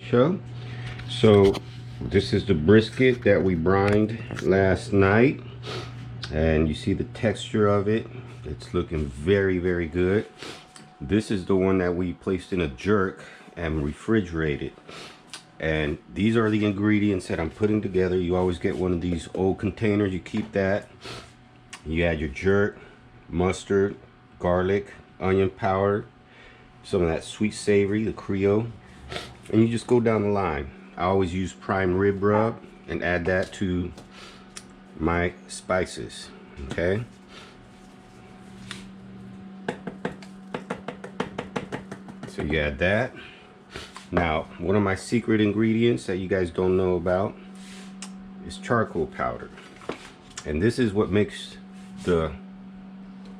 show. So this is the brisket that we brined last night, and you see the texture of it. It's looking very, very good. This is the one that we placed in a jerk and refrigerated. And these are the ingredients that I'm putting together. You always get one of these old containers. You keep that. You add your jerk, mustard, garlic, onion powder, some of that sweet savory, the Creole, and you just go down the line. I always use prime rib rub and add that to my spices. Okay. So you add that. Now, one of my secret ingredients that you guys don't know about is charcoal powder. And this is what makes the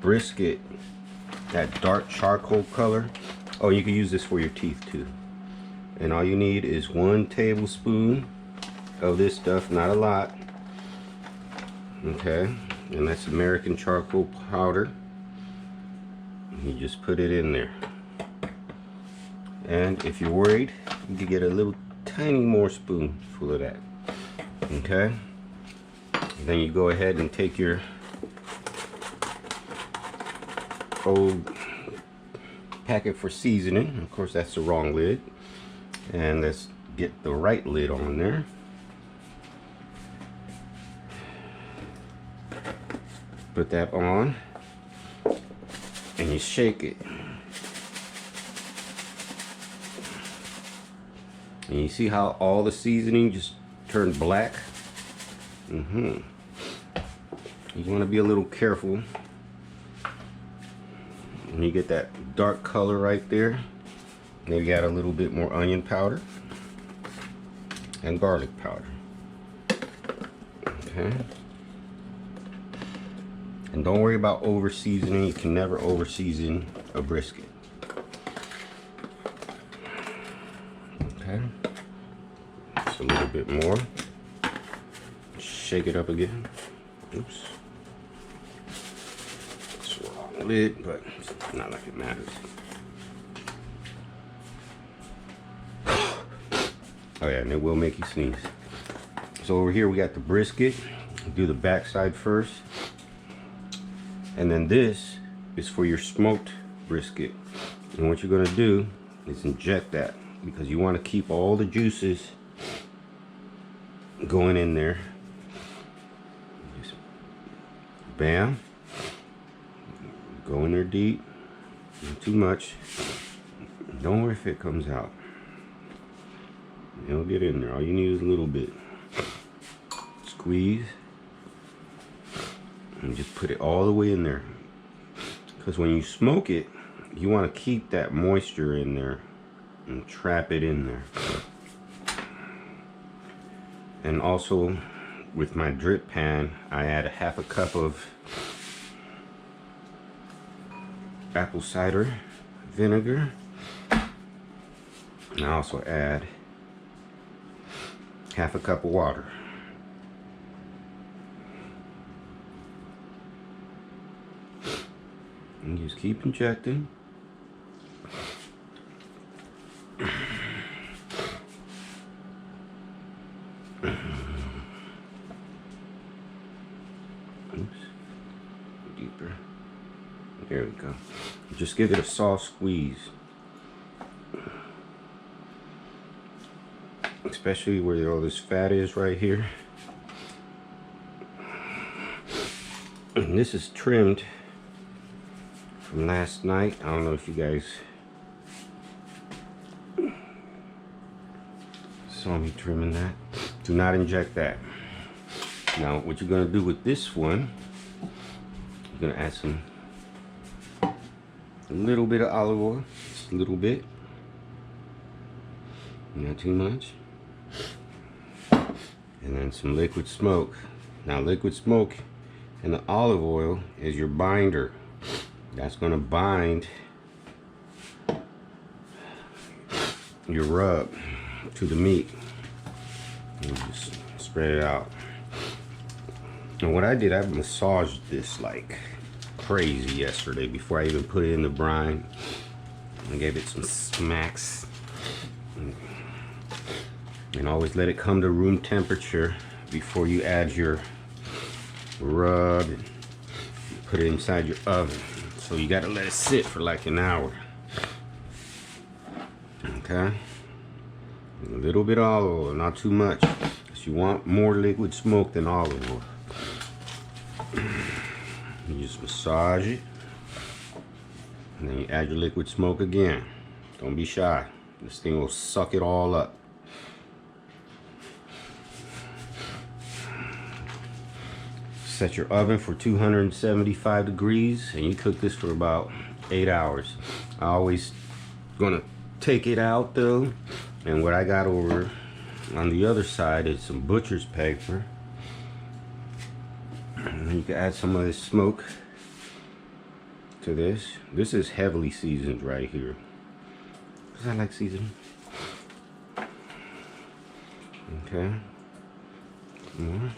brisket that dark charcoal color. Oh, you can use this for your teeth too. And all you need is 1 tablespoon of this stuff, not a lot. Okay, and that's American charcoal powder. You just put it in there. And if you're worried, you can get a little tiny more spoonful of that. Okay, and then you go ahead and take your old packet for seasoning. Of course, that's the wrong lid. And let's get the right lid on there. Put that on and you shake it. And you see how all the seasoning just turned black? You want to be a little careful when you get that dark color right there. Maybe add a little bit more onion powder and garlic powder. Okay. And don't worry about over seasoning. You can never over season a brisket. Okay. Just a little bit more. Shake it up again. Oops. It's the wrong lid, but it's not like it matters. Oh yeah, and it will make you sneeze. So over here we got the brisket. Do the back side first. And then this is for your smoked brisket. And what you're gonna do is inject that, because you want to keep all the juices going in there. Just bam. Go in there deep. Not too much. Don't worry if it comes out. It'll get in there. All you need is a little bit. Squeeze. And just put it all the way in there. Because when you smoke it, you want to keep that moisture in there and trap it in there. And also with my drip pan, I add a 1/2 cup of apple cider vinegar. And I also add 1/2 cup of water. And just keep injecting. Oops. Deeper. There we go. Just give it a soft squeeze. Especially where all this fat is right here. And this is trimmed from last night. I don't know if you guys saw me trimming that. Do not inject that. Now what you're going to do with this one, you're going to add a little bit of olive oil, just a little bit, not too much. And then some liquid smoke. Now liquid smoke and the olive oil is your binder. That's going to bind your rub to the meat. And just spread it out. And what I did, I massaged this like crazy yesterday before I even put it in the brine. I gave it some smacks. And always let it come to room temperature before you add your rub and put it inside your oven. So you got to let it sit for like an hour. Okay, a little bit of olive oil, not too much, because you want more liquid smoke than olive oil. You just massage it, and then you add your liquid smoke again. Don't be shy. This thing will suck it all up. Set your oven for 275 degrees, and you cook this for about 8 hours. I always gonna take it out though, and what I got over on the other side is some butcher's paper. And you can add some of this smoke to this. This is heavily seasoned right here, because I like seasoning. Okay, more.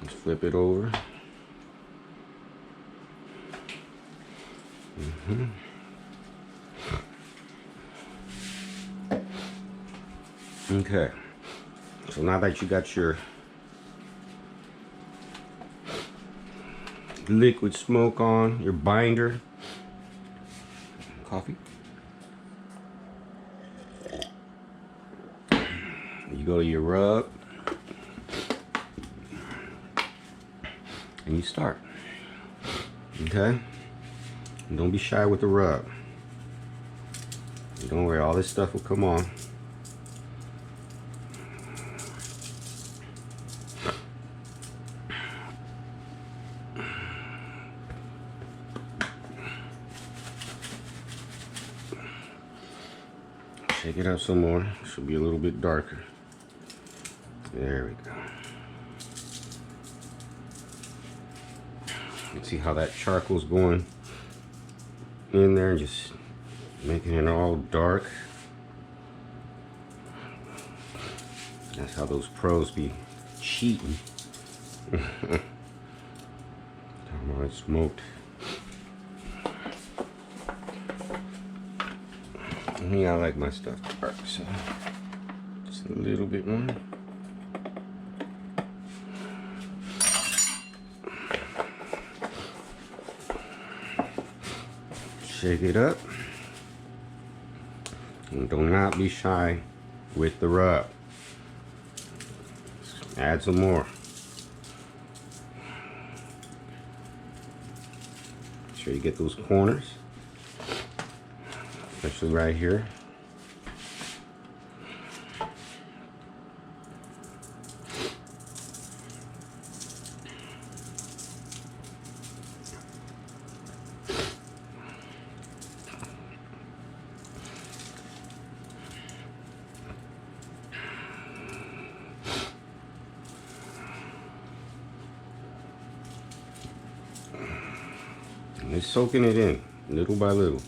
Let's flip it over. Okay, so now that you got your liquid smoke on, your binder, coffee, you go to your rub, and you start. Okay, and don't be shy with the rub. Don't worry, all this stuff will come on. Shake it up some more. Should be a little bit darker. There we go. You can see how that charcoal's going in there and just making it all dark. That's how those pros be cheating. Talking about it smoked. I like my stuff dark, so just a little bit more. Shake it up, and do not be shy with the rub. Add some more. Make sure you get those corners, especially right here. And it's soaking it in little by little.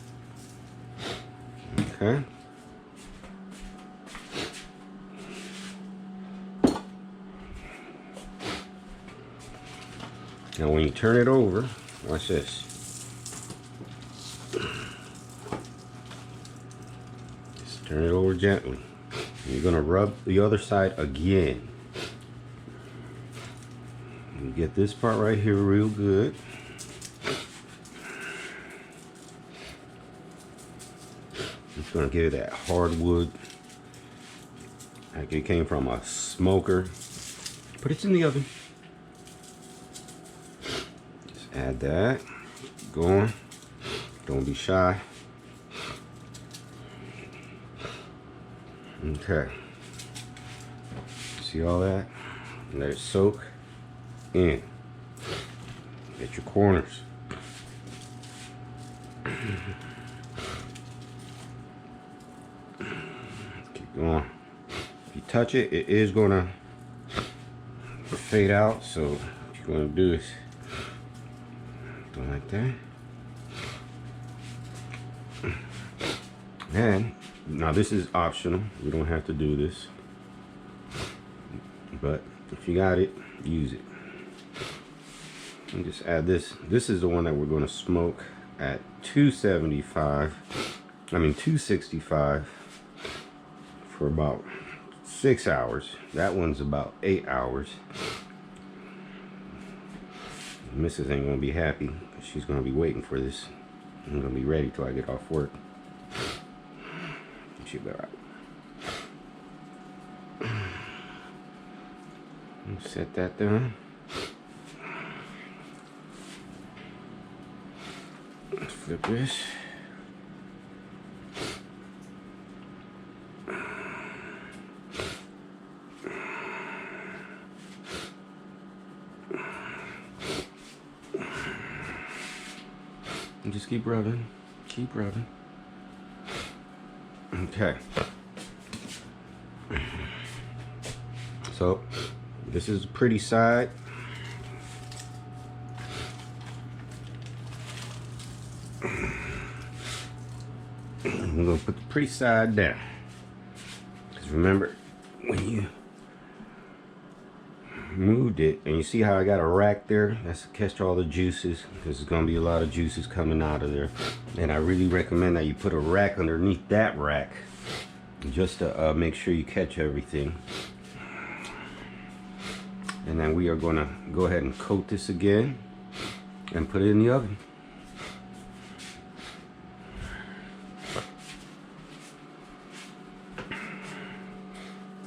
Okay. Now when you turn it over, watch this. Just turn it over gently. You're gonna rub the other side again. You get this part right here real good. It's gonna give it that hardwood, like it came from a smoker, but it's in the oven. Just add that. Keep going. Don't be shy. Okay. See all that? Let it soak in. Get your corners. Keep going. If you touch it, it is gonna fade out. So what you're gonna do is go like that. And now this is optional. You don't have to do this. But if you got it, use it. And just add this. This is the one that we're going to smoke at 265 for about 6 hours. That one's about 8 hours. Mrs. ain't gonna be happy. She's gonna be waiting for this. I'm gonna be ready till I get off work. She'll be alright. Set that down. Let's flip this. And just keep rubbing. Keep rubbing. Okay. So this is the pretty side. I'm gonna put the pretty side down. Because remember, when you moved it, and you see how I got a rack there? That's to catch all the juices. Because there's gonna be a lot of juices coming out of there. And I really recommend that you put a rack underneath that rack, just to make sure you catch everything. And then we are going to go ahead and coat this again and put it in the oven.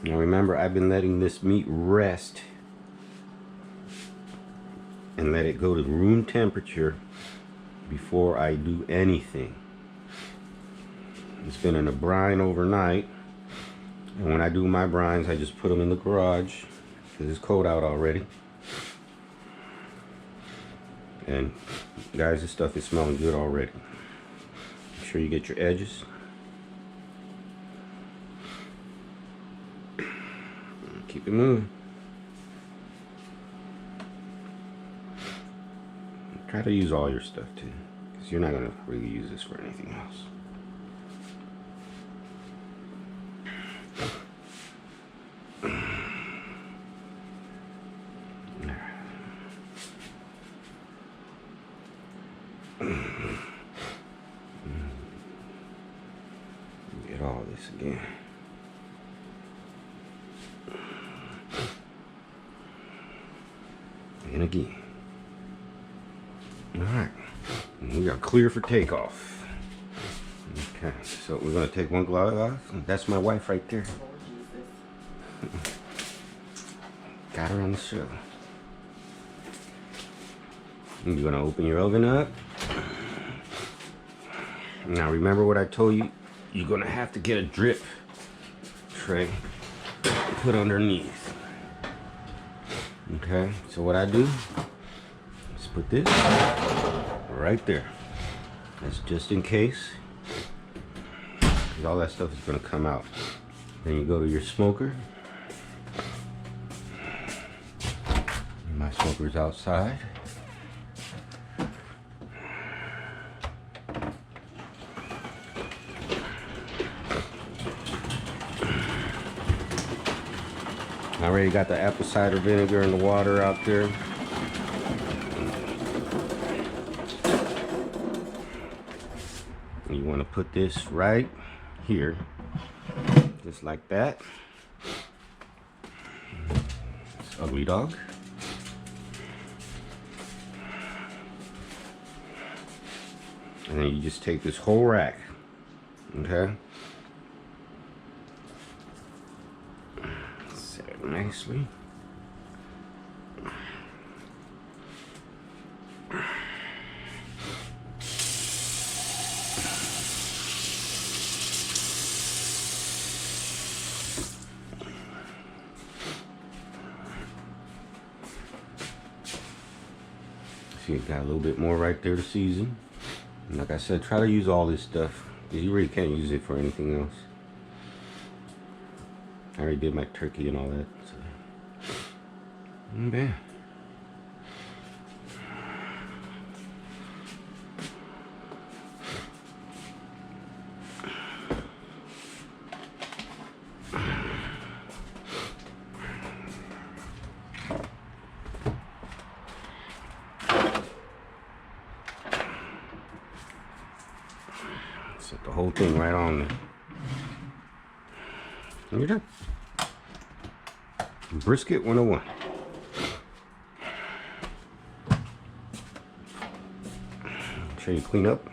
Now remember, I've been letting this meat rest and let it go to room temperature before I do anything. It's been in a brine overnight, and when I do my brines, I just put them in the garage. It's cold out already. And guys, this stuff is smelling good already. Make sure you get your edges. Keep it moving. Try to use all your stuff too, because you're not going to really use this for anything else. Get all this again. And again. Alright. We are clear for takeoff. Okay, so we're going to take one glove off. That's my wife right there. Got her on the show. You're going to open your oven up. Now remember what I told you, you're going to have to get a drip tray to put underneath. Okay, so what I do is put this right there. That's just in case, because all that stuff is going to come out. Then you go to your smoker. My smoker's outside. I already got the apple cider vinegar and the water out there. You want to put this right here, just like that. It's ugly dog. And then you just take this whole rack, okay? Set it nicely. See, you got a little bit more right there to season. And like I said, try to use all this stuff, because you really can't use it for anything else. I already did my turkey and all that. So. Yeah. Set the whole thing right on there. And you're done. Brisket 101. Make sure you clean up.